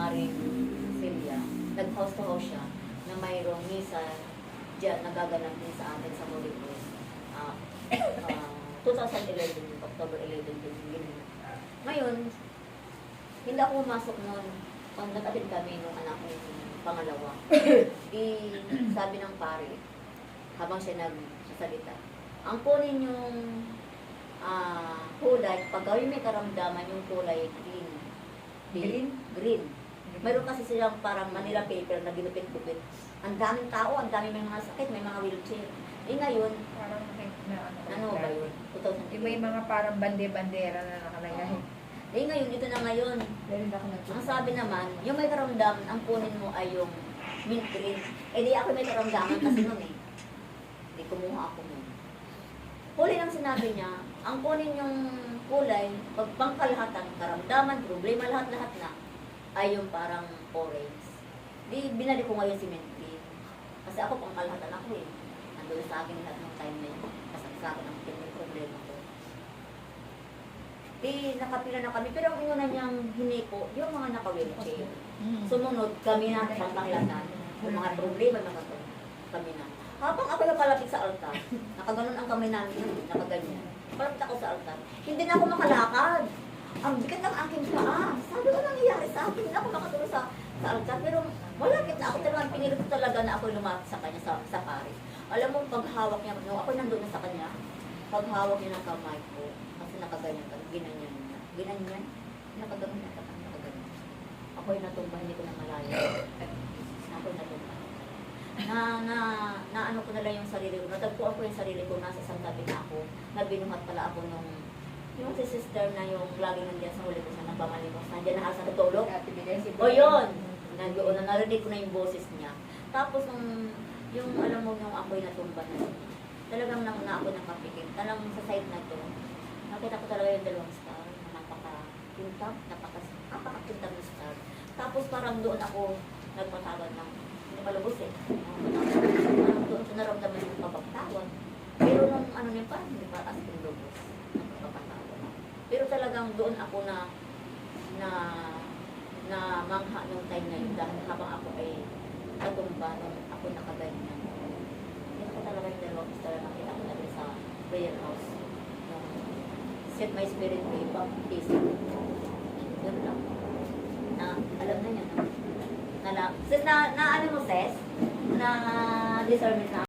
Maring Celia, nag-house to house siya na mayroong misa dyan nagaganap din sa atin sa Holy Cross. 2011, October 11 din yun. Ngayon, hindi ako pumasok noon. Pag nag-atid kami nung anak ko pangalawa, sabi ng pare, habang siya nagsasalita, ang kunin yung kulay, pag gawin may karamdaman yung kulay green. Green. Mayroon kasi silang parang Manila paper na ginupit-gupit. Ang daming tao, ang daming may mga sakit, may mga wheelchair. Ngayon, Parang ano ba yun? 2000. Iba yung mga parang bande-bandera na nakalagay. Ngayon, ito na ngayon. Meron ako Ang sabi naman, yung may karamdaman, ang kunin mo ay yung mint green. Di ako may karamdaman kasi nun eh. Di kumuha ako nun. Huli lang sinabi niya, ang kunin yung kulay, pag pangkalahatan, karamdaman, problema, lahat-lahat na, ay yung parang orange. Di binali ko ngayon si mint green. Kasi ako pangkalahatan ako eh. Nandun sa akin lahat ng time na yun. Kasi sa akin ang may problema ko. Nakapila na kami. Pero ang una niyang hiniko, yung mga naka-wheelchair. Sumunod, kami na pangkalahatan. Yung mga problema, kami na. Habang ako napalapit sa altar, nakaganon ang kamay namin, nakaganyan. Palapit ako sa altar, hindi na ako makalakad. Ang bigat ng aking paa. Sabi ko nangyayari sa akin, hindi na ako makatulog sa altar. Pero malapit na ako, talagang pinilit ko talaga na ako lumapit sa kanya, sa pare. Alam mo, paghawak niya, no, ako nandun na sa kanya, paghawak niya ng kamay ko, kasi nakaganyan ka, ginanyan niya. Ginanyan, nakaganyan ka, nakaganyan. Ako'y natumba, hindi ko na malaya. Ako'y natumba. Ano ko na lang yung sarili ko. Natagpuan ko yung sarili ko, nasa isang tabi na ako. Nabinuhat pala ako nung yung si sister na yung lagi nandiyan sa huli ko sa nagpamalimos. Nandiyan na sa natulog. O yun! Nandiyon na narinig ko na yung boses niya. Tapos yung alam mo yung ako'y natumba na yun. Talagang na ako nakapikit. Talagang sa side na to, nakita ko talaga yung dalawang star na napaka-pintab, napaka-pintab na star. Tapos parang doon ako nagpatawad ng palubos eh. Parang doon ko naramdaman yung pagpapatawad. Pero nung ano niya parang hindi pa as in lubos. Pagpapatawad. Pero talagang doon ako na mangha nung time na yun. Dahil habang ako ay natumba, nung ako nakaganyan. Hindi ko talaga yung dalawang istorya nakita ko na rin sa prayer house. Yung set my spirit free, baptism. Yun lang. Na alam na niya na. Sis, na ano mo, sis? Na discernment na